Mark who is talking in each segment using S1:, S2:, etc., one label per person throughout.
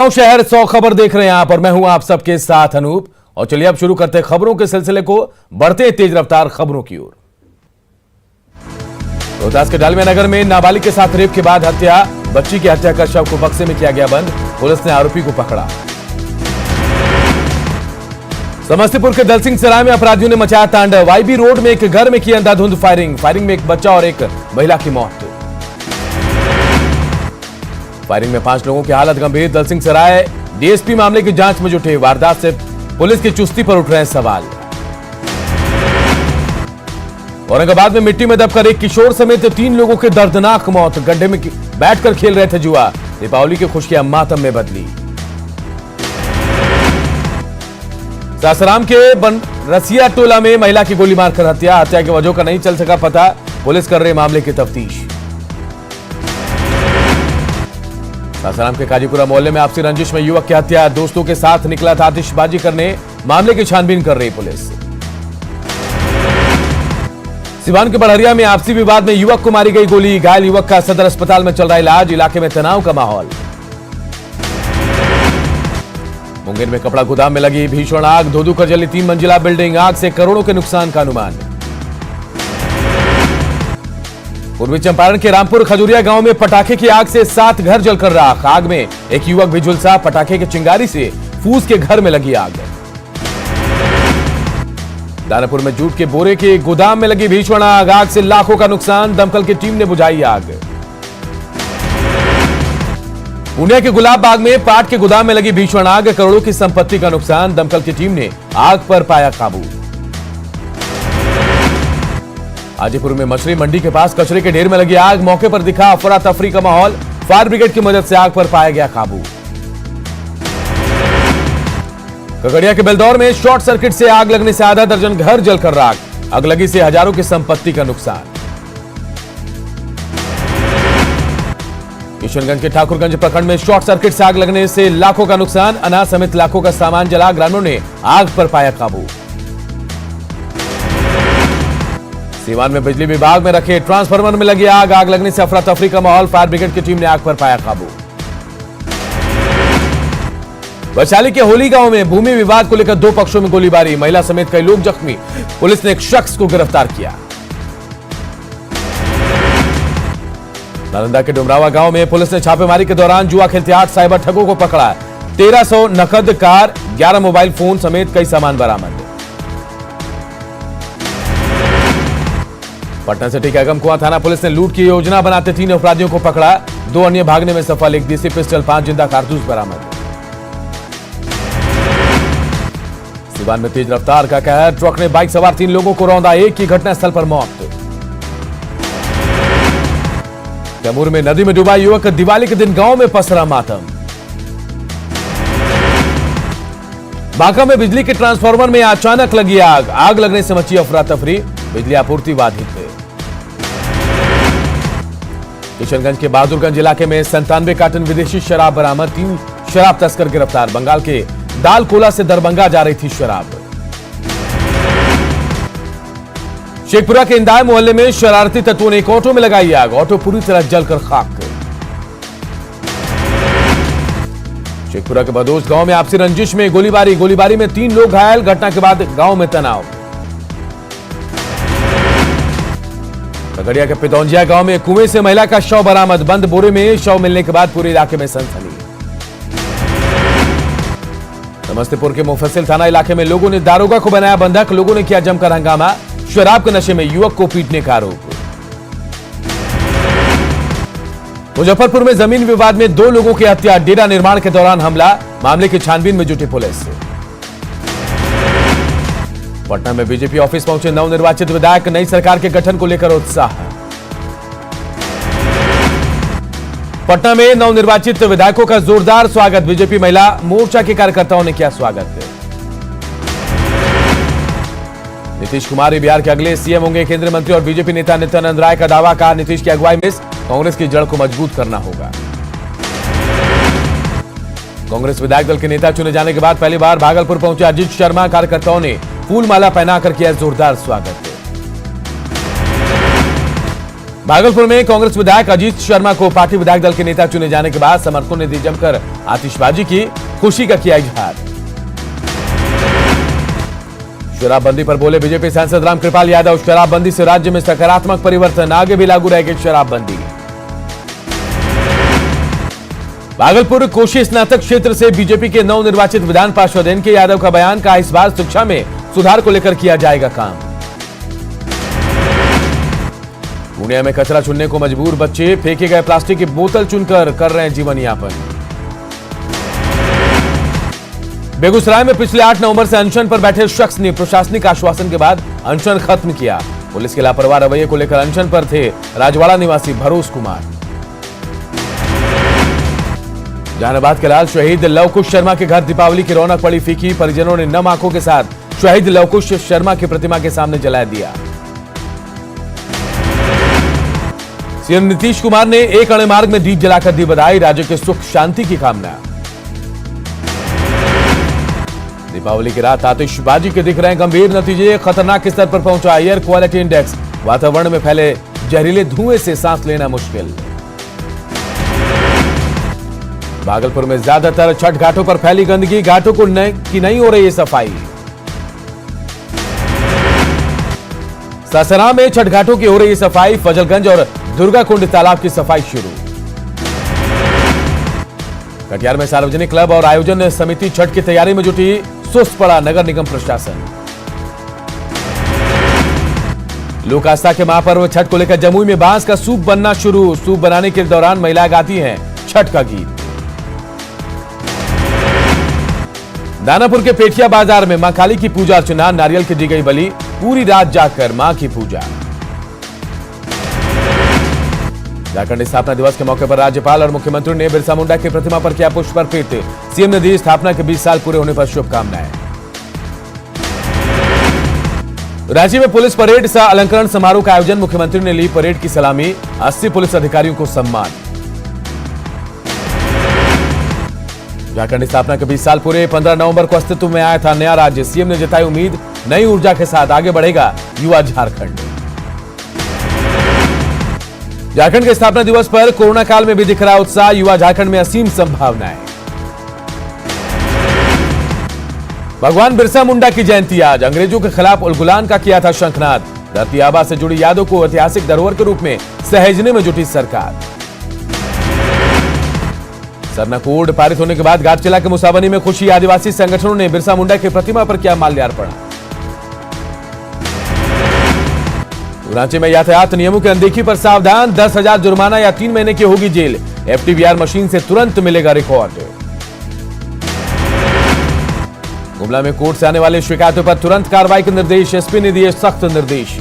S1: शहर 100 खबर देख रहे हैं आप और मैं हूं आप सबके साथ अनूप। और चलिए अब शुरू करते हैं खबरों के सिलसिले को, बढ़ते हैं तेज रफ्तार खबरों की ओर। रोहतास के डालमिया नगर में नाबालिग के साथ रेप के बाद हत्या, बच्ची की हत्या कर शव को बक्से में किया गया बंद, पुलिस ने आरोपी को पकड़ा। समस्तीपुर के दलसिंह सराय में अपराधियों ने मचाया तांडव, वाईबी रोड में एक घर में की अंधाधुंध फायरिंग में एक बच्चा और एक महिला की मौत। फायरिंग में 5 लोगों की हालत गंभीर, दलसिंह सराय डीएसपी मामले की जांच में जुटे, वारदात से पुलिस की चुस्ती पर उठ रहे हैं सवाल। औरंगाबाद में मिट्टी में दबकर एक किशोर समेत 3 लोगों की दर्दनाक मौत, गड्ढे में बैठकर खेल रहे थे जुआ, दीपावली की खुशियां मातम में बदली। सासाराम के रसिया टोला में महिला की गोली मारकर हत्या की वजह का नहीं चल सका पता, पुलिस कर रही मामले की तफ्तीश। सासाराम के काजीपुरा मोहल्ले में आपसी रंजिश में युवक की हत्या, दोस्तों के साथ निकला था आतिशबाजी करने, मामले की छानबीन कर रही पुलिस। सिवान के बड़हरिया में आपसी विवाद में युवक को मारी गई गोली, घायल युवक का सदर अस्पताल में चल रहा इलाज, इलाके में तनाव का माहौल। मुंगेर में कपड़ा गोदाम में लगी भीषण आग, धो-धू कर जली 3 मंजिला बिल्डिंग, आग से करोड़ों के नुकसान का अनुमान। पूर्वी चंपारण के रामपुर खजूरिया गांव में पटाखे की आग से 7 घर जलकर राख, आग में एक युवक भी झुलसा, पटाखे की चिंगारी से फूस के घर में लगी आग। दानापुर में जूट के बोरे के गोदाम में लगी भीषण आग, आग से लाखों का नुकसान, दमकल की टीम ने बुझाई आग। पुणे के गुलाब बाग में पाट के गोदाम में लगी भीषण आग, करोड़ों की संपत्ति का नुकसान, दमकल की टीम ने आग पर पाया काबू। हाजीपुर में मछली मंडी के पास कचरे के ढेर में लगी आग, मौके पर दिखा अफरा तफरी का माहौल, फायर ब्रिगेड की मदद से आग पर पाया गया काबू। खगड़िया के बेलदौर में शॉर्ट सर्किट से आग लगने से आधा दर्जन घर जलकर राख, अगलगी से हजारों की संपत्ति का नुकसान। किशनगंज के ठाकुरगंज प्रखंड में शॉर्ट सर्किट से आग लगने से लाखों का नुकसान, अनाज समेत लाखों का सामान जला, ग्रामीणों ने आग पर पाया काबू। सीवान में बिजली विभाग में रखे ट्रांसफार्मर में लगी आग, आग लगने से अफरा तफरी का माहौल, फायर ब्रिगेड की टीम ने आग पर पाया काबू। वैशाली के होली गांव में भूमि विवाद को लेकर 2 पक्षों में गोलीबारी, महिला समेत कई लोग जख्मी, पुलिस ने एक शख्स को गिरफ्तार किया। नालंदा के डुमरावा गांव में पुलिस ने छापेमारी के दौरान जुआ खेलते 8 साइबर ठगों को पकड़ा, 1300 नकद, कार, 11 मोबाइल फोन समेत कई सामान बरामद। पटना सिटी के अगमकुआं थाना पुलिस ने लूट की योजना बनाते 3 अपराधियों को पकड़ा, 2 अन्य भागने में सफल, 1 देसी पिस्टल, 5 जिंदा कारतूस बरामद। सिवान में तेज रफ्तार का कहर, ट्रक ने बाइक सवार 3 लोगों को रौंदा, एक की घटनास्थल पर मौत। कैमूर में नदी में डूबा युवक, दिवाली के दिन गांव में पसरा मातम। बांका में बिजली के ट्रांसफार्मर में अचानक लगी आग, आग लगने से मची अफरा तफरी, बिजली आपूर्ति बाधित। किशनगंज के बहादुरगंज इलाके में 97 कार्टन विदेशी शराब बरामद, 3 शराब तस्कर गिरफ्तार, बंगाल के दालकोला से दरभंगा जा रही थी शराब। शेखपुरा के इंदाय मोहल्ले में शरारती तत्वों ने एक ऑटो में लगाई आग, ऑटो पूरी तरह जलकर खाक। शेखपुरा के बदोश गांव में आपसी रंजिश में गोलीबारी में 3 लोग घायल, घटना के बाद गांव में तनाव। खगड़िया के पितौंजिया गांव में कुएं से महिला का शव बरामद, बंद बोरे में शव मिलने के बाद पूरे इलाके में सनसनी। समस्तीपुर के मुफस्सिल थाना इलाके में लोगों ने दारोगा को बनाया बंधक, लोगों ने किया जमकर हंगामा, शराब के नशे में युवक को पीटने का आरोप। मुजफ्फरपुर में जमीन विवाद में 2 लोगों की हत्या, डेरा निर्माण के दौरान हमला, मामले की छानबीन में जुटी पुलिस। पटना में बीजेपी ऑफिस पहुंचे नवनिर्वाचित विधायक, नई सरकार के गठन को लेकर उत्साह। पटना में नवनिर्वाचित विधायकों का जोरदार स्वागत, बीजेपी महिला मोर्चा के कार्यकर्ताओं ने किया स्वागत। नीतीश कुमार बिहार के अगले सीएम होंगे, केंद्रीय मंत्री और बीजेपी नेता नित्यानंद राय का दावा, कहा नीतीश की अगुवाई में कांग्रेस की जड़ को मजबूत करना होगा। कांग्रेस विधायक दल के नेता चुने जाने के बाद पहली बार भागलपुर पहुंचे अजीत शर्मा, कार्यकर्ताओं ने फूल माला पहनाकर किया जोरदार स्वागत। भागलपुर में कांग्रेस विधायक अजीत शर्मा को पार्टी विधायक दल के नेता चुने जाने के बाद समर्थकों ने दी जमकर आतिशबाजी की, खुशी का किया इजहार। शराबबंदी पर बोले बीजेपी सांसद रामकृपाल यादव, शराबबंदी से राज्य में सकारात्मक परिवर्तन, आगे भी लागू रहेगी शराबबंदी। भागलपुर कोशी स्नातक क्षेत्र से बीजेपी के नवनिर्वाचित विधान पार्षद एनके यादव का बयान, कहा इस बार शिक्षा में सुधार को लेकर किया जाएगा काम। पूर्णिया में कचरा चुनने को मजबूर बच्चे, फेंके गए प्लास्टिक की बोतल चुनकर कर रहे हैं जीवन यापन। बेगूसराय में पिछले 8 नवंबर से अनशन पर बैठे शख्स ने प्रशासनिक आश्वासन के बाद अनशन खत्म किया। पुलिस के लापरवाह रवैये को लेकर अनशन पर थे राजवाड़ा निवासी भरोस कुमार। जहानाबाद के लाल शहीद लवकुश शर्मा के घर दीपावली की रौनक पड़ी फीकी, परिजनों ने नम आंखों के साथ शहीद लवकुश शर्मा की प्रतिमा के सामने जला दिया। सीएम नीतीश कुमार ने एक अणे मार्ग में दीप जलाकर दी बधाई, राज्य के सुख शांति की कामना। दीपावली की रात आतिशबाजी के दिख रहे गंभीर नतीजे, खतरनाक स्तर पर पहुंचा एयर क्वालिटी इंडेक्स, वातावरण में फैले जहरीले धुएं से सांस लेना मुश्किल। भागलपुर में ज्यादातर छठ घाटों पर फैली गंदगी, घाटों को नहीं हो रही है सफाई। सासाराम में छठ घाटों की हो रही सफाई, फजलगंज और दुर्गाकुंड तालाब की सफाई शुरू। कटिहार में सार्वजनिक क्लब और आयोजन समिति छठ की तैयारी में जुटी, सुस्त पड़ा नगर निगम प्रशासन। लोक आस्था के महापर्व छठ को लेकर जमुई में बांस का सूप बनना शुरू, सूप बनाने के दौरान महिलाएं गाती हैं छठ का गीत। दानापुर के पेठिया बाजार में मां काली की पूजा अर्चना, नारियल की दी गई बलि, पूरी रात जाकर मां की पूजा। झारखंड स्थापना दिवस के मौके पर राज्यपाल और मुख्यमंत्री ने बिरसा मुंडा की प्रतिमा पर किया पुष्प अर्पित, सीएम ने दी स्थापना के 20 साल पूरे होने पर शुभकामनाएं। रांची में पुलिस परेड सह अलंकरण समारोह का आयोजन, मुख्यमंत्री ने ली परेड की सलामी, 80 पुलिस अधिकारियों को सम्मान। झारखंड स्थापना के 20 साल पूरे, 15 नवंबर को अस्तित्व में आया था नया राज्य, सीएम ने जताई उम्मीद नई ऊर्जा के साथ आगे बढ़ेगा युवा झारखंड। झारखंड के स्थापना दिवस पर कोरोना काल में भी दिख रहा उत्साह, युवा झारखंड में असीम संभावनाएं। भगवान बिरसा मुंडा की जयंती आज, अंग्रेजों के खिलाफ उलगुलान का किया था शंखनाद, धरती आबा से जुड़ी यादों को ऐतिहासिक धरोहर के रूप में सहेजने में जुटी सरकार। सरना कोड पारित होने के बाद घाटशिला के मुसाबनी में खुशी, आदिवासी संगठनों ने बिरसा मुंडा की प्रतिमा पर किया माल्यार्पण। रांची में यातायात नियमों की अनदेखी पर सावधान, 10,000 जुर्माना या 3 महीने की होगी जेल, एफटीवीआर मशीन से तुरंत मिलेगा रिकॉर्ड। गुमला में कोर्ट से आने वाले शिकायतों पर तुरंत कार्रवाई के निर्देश, एसपी ने दिए सख्त निर्देश।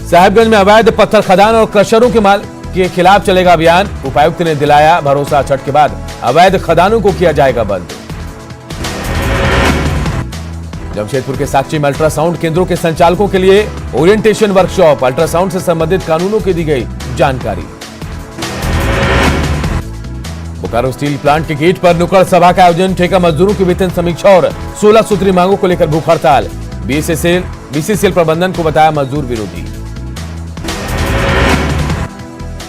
S1: साहिबगंज में अवैध पत्थर खदान और क्रशरों के खिलाफ चलेगा अभियान, उपायुक्त ने दिलाया भरोसा, छठ के बाद अवैध खदानों को किया जाएगा बंद। जमशेदपुर के साक्षी में अल्ट्रासाउंड केंद्रों के संचालकों के लिए ओरिएंटेशन वर्कशॉप, अल्ट्रासाउंड से संबंधित कानूनों की दी गई जानकारी। बोकारो स्टील प्लांट के गेट पर नुक्कड़ सभा का आयोजन, ठेका मजदूरों की वेतन समीक्षा और 16 सूत्री मांगों को लेकर भूख हड़ताल, बीसीसीएल प्रबंधन को बताया मजदूर विरोधी।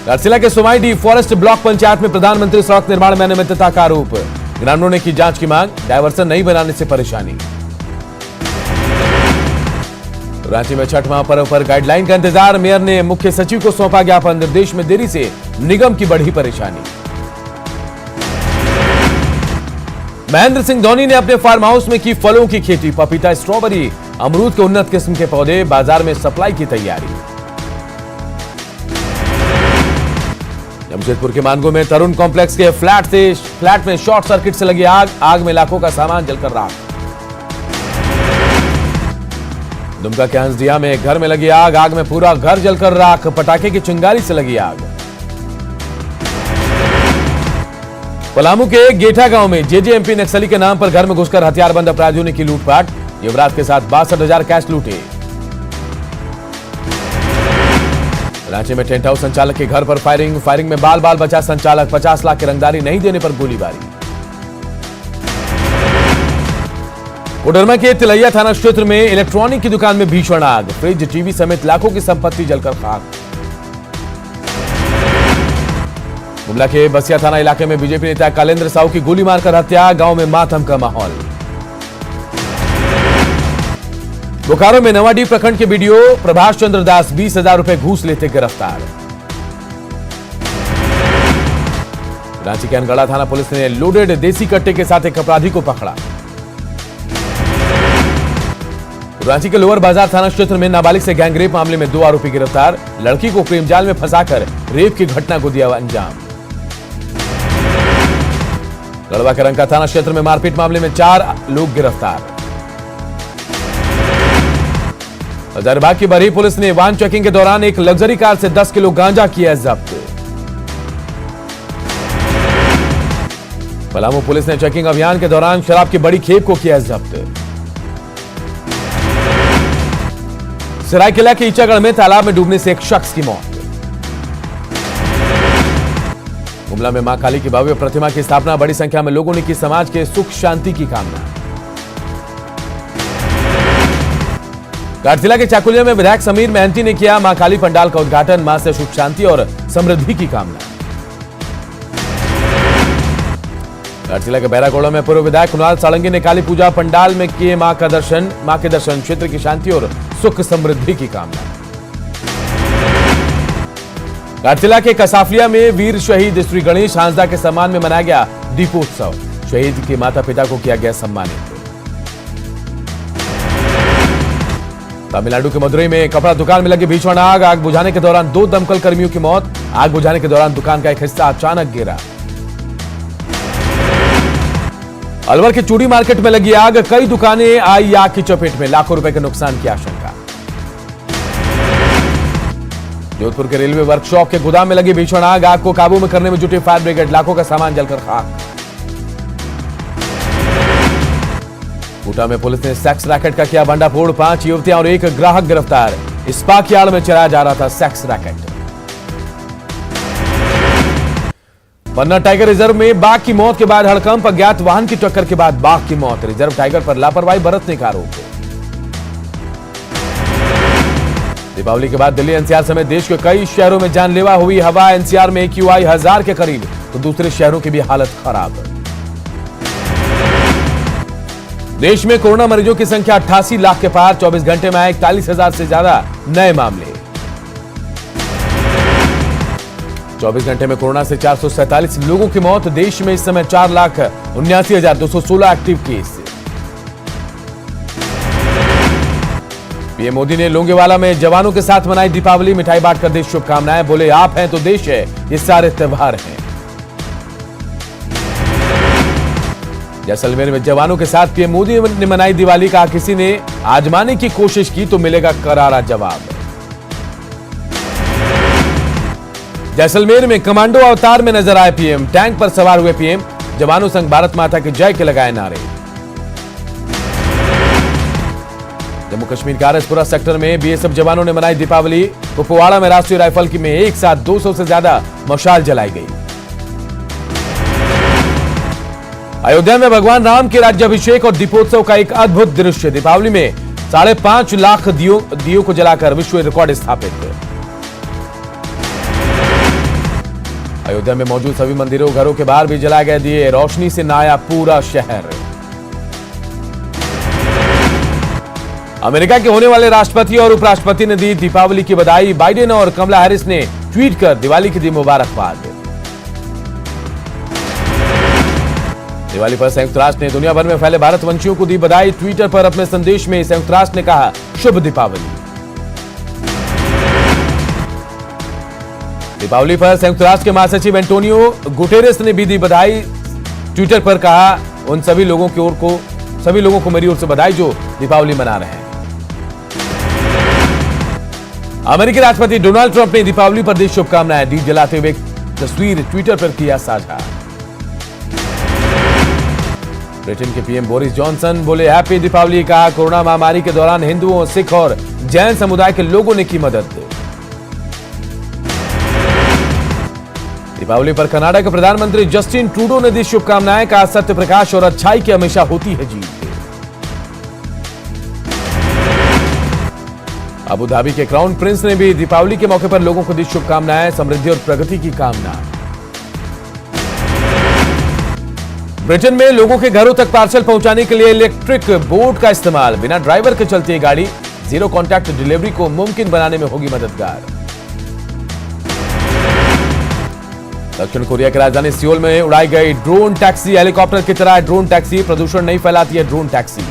S1: घाटशिला के सोमाईडीह फॉरेस्ट ब्लॉक पंचायत में प्रधानमंत्री सड़क निर्माण में अनियमितता का आरोप, ग्रामीणों ने की जांच की मांग, डायवर्सन नहीं बनाने से परेशानी। रांची में छठ महापर्व पर गाइडलाइन का इंतजार, मेयर ने मुख्य सचिव को सौंपा ज्ञापन, निर्देश में देरी से निगम की बढ़ी परेशानी। महेंद्र सिंह धोनी ने अपने फार्म हाउस में की फलों की खेती, पपीता, स्ट्रॉबेरी, अमरूद के उन्नत किस्म के पौधे, बाजार में सप्लाई की तैयारी। जमशेदपुर के मानगो में तरुण कॉम्प्लेक्स के फ्लैट में शॉर्ट सर्किट से लगी आग में लाखों का सामान जलकर राख। दुमका के हंसदिया में घर में लगी आग में पूरा घर जलकर राख, पटाखे की चिंगारी से लगी आग। पलामू के गेठा गांव में जेजेएमपी नक्सली के नाम पर घर में घुसकर हथियारबंद अपराधियों ने की लूटपाट, युवराज के साथ 62,000 कैश लूटे। रांची में टेंट हाउस संचालक के घर पर फायरिंग में बाल बचा संचालक, 50 लाख की रंगदारी नहीं देने पर गोलीबारी। कोडरमा के तिलैया थाना क्षेत्र में इलेक्ट्रॉनिक की दुकान में भीषण आग, फ्रिज, टीवी समेत लाखों की संपत्ति जलकर खाक। गुमला के बसिया थाना इलाके में बीजेपी नेता कालेंद्र साहू की गोली मारकर हत्या, गांव में मातम का माहौल। बोकारो में नवाडीह प्रखंड के बीडीओ प्रभाष चंद्र दास 20,000 रुपए घूस लेते गिरफ्तार। रांची के अनगढ़ा थाना पुलिस ने लोडेड देसी कट्टे के साथ एक अपराधी को पकड़ा। रांची के लोअर बाजार थाना क्षेत्र में नाबालिग से गैंगरेप मामले में 2 आरोपी गिरफ्तार, लड़की को प्रेम जाल में फंसाकर रेप की घटना को दिया अंजाम। गढ़वा के रंका थाना क्षेत्र में मारपीट मामले में 4 लोग गिरफ्तार। हजारीबाग की बरही पुलिस ने वाहन चेकिंग के दौरान एक लग्जरी कार से 10 किलो गांजा किया जब्त। पलामू पुलिस ने चेकिंग अभियान के दौरान शराब की बड़ी खेप को किया जब्त। सरायकेला के ईचागढ़ में तालाब में डूबने से एक शख्स की मौत। गुमला में मां काली की भव्य प्रतिमा की स्थापना, बड़ी संख्या में लोगों ने की समाज के सुख शांति की कामना। काटजिला के चाकुलिया में विधायक समीर मेहंती ने किया मां काली पंडाल का उद्घाटन, मां से सुख शांति और समृद्धि की कामना। काटजिला के बैरागोड़ा में पूर्व विधायक कुणाल साळंगी ने काली पूजा पंडाल में किए मां के दर्शन, क्षेत्र की शांति और सुख समृद्धि की कामना। काटजिला के कसाफलिया में वीर शहीद श्री गणेश हांसदा के सम्मान में मनाया गया दीपोत्सव, शहीद के माता पिता को किया गया सम्मानित। तमिलनाडु के मदुरई में कपड़ा दुकान में लगी भीषण आग, आग बुझाने के दौरान 2 दमकल कर्मियों की मौत, आग बुझाने के दौरान दुकान का एक हिस्सा अचानक गिरा। अलवर के चूड़ी मार्केट में लगी आग, कई दुकानें आई आग की चपेट में, लाखों रुपए के नुकसान की आशंका। जोधपुर के रेलवे वर्कशॉप के गोदाम में लगी भीषण आग, आग को काबू में करने में जुटी फायर ब्रिगेड, लाखों का सामान जलकर खाक। कोटा में पुलिस ने सेक्स रैकेट का किया भंडाफोड़, 5 युवतियां और 1 ग्राहक गिरफ्तार, स्पा की आड़ में चलाया जा रहा था सेक्स रैकेट। पन्ना टाइगर रिजर्व में बाघ की मौत के बाद हड़कंप, अज्ञात वाहन की टक्कर के बाद बाघ की मौत, रिजर्व टाइगर पर लापरवाही बरतने का आरोप। दीपावली के बाद दिल्ली एनसीआर समेत देश के कई शहरों में जानलेवा हुई हवा, एनसीआर में AQI 1000 के करीब, तो दूसरे शहरों की भी हालत खराब। देश में कोरोना मरीजों की संख्या 88 लाख के पार, 24 घंटे में आए 41,000 से ज्यादा नए मामले। 24 घंटे में कोरोना से 447 लोगों की मौत, देश में इस समय 4,79,216 एक्टिव केस। पीएम मोदी ने लोंगेवाला में जवानों के साथ मनाई दीपावली, मिठाई बांटकर दी शुभकामनाएं, बोले आप हैं तो देश है, ये सारे त्योहार हैं। जैसलमेर में जवानों के साथ पीएम मोदी ने मनाई दिवाली, कहा किसी ने आजमाने की कोशिश की तो मिलेगा करारा जवाब। जैसलमेर में कमांडो अवतार में नजर आए पीएम, टैंक पर सवार हुए पीएम, जवानों संग भारत माता की जय के लगाए नारे। जम्मू कश्मीर के आरएसपुरा सेक्टर में बीएसएफ जवानों ने मनाई दीपावली, कुपवाड़ा में राष्ट्रीय राइफल की में एक साथ 200 से ज्यादा मशाल जलाई गई। अयोध्या में भगवान राम के राज्याभिषेक और दीपोत्सव का एक अद्भुत दृश्य, दीपावली में 5.5 लाख दियों को जलाकर विश्व रिकॉर्ड स्थापित। अयोध्या में मौजूद सभी मंदिरों घरों के बाहर भी जलाए गए दिए, रोशनी से नहाया पूरा शहर। अमेरिका के होने वाले राष्ट्रपति और उपराष्ट्रपति ने दी दीपावली की बधाई, बाइडेन और कमला हैरिस ने ट्वीट कर दिवाली की दी मुबारकबाद। दिवाली पर संयुक्त राष्ट्र ने दुनिया भर में फैले भारतवंशियों को दी बधाई, ट्विटर पर अपने संदेश में संयुक्त राष्ट्र ने कहा शुभ दीपावली। दीपावली पर संयुक्त राष्ट्र के महासचिव एंटोनियो गुटेरेस ने भी दी बधाई, ट्विटर पर कहा उन सभी लोगों को मेरी ओर से बधाई जो दीपावली मना रहे हैं। अमेरिकी राष्ट्रपति डोनाल्ड ट्रंप ने दीपावली पर दी शुभकामनाएं, दीप जलाते हुए तस्वीर ट्विटर पर किया साझा। ब्रिटेन के पीएम बोरिस जॉनसन बोले हैप्पी दीपावली, कहा कोरोना महामारी के दौरान हिंदुओं, सिख और जैन समुदाय के लोगों ने की मदद। दीपावली पर कनाडा के प्रधानमंत्री जस्टिन ट्रूडो ने दी शुभकामनाएं, कहा सत्य प्रकाश और अच्छाई की हमेशा होती है जीत। अबू धाबी के क्राउन प्रिंस ने भी दीपावली के मौके पर लोगों को दी शुभकामनाएं, समृद्धि और प्रगति की कामना। ब्रिटेन में लोगों के घरों तक पार्सल पहुंचाने के लिए इलेक्ट्रिक बोट का इस्तेमाल, बिना ड्राइवर के चलती है गाड़ी, जीरो कॉन्टैक्ट डिलीवरी को मुमकिन बनाने में होगी मददगार। दक्षिण कोरिया की राजधानी सियोल में उड़ाई गई ड्रोन टैक्सी, हेलीकॉप्टर की तरह ड्रोन टैक्सी, प्रदूषण नहीं फैलाती है ड्रोन टैक्सी।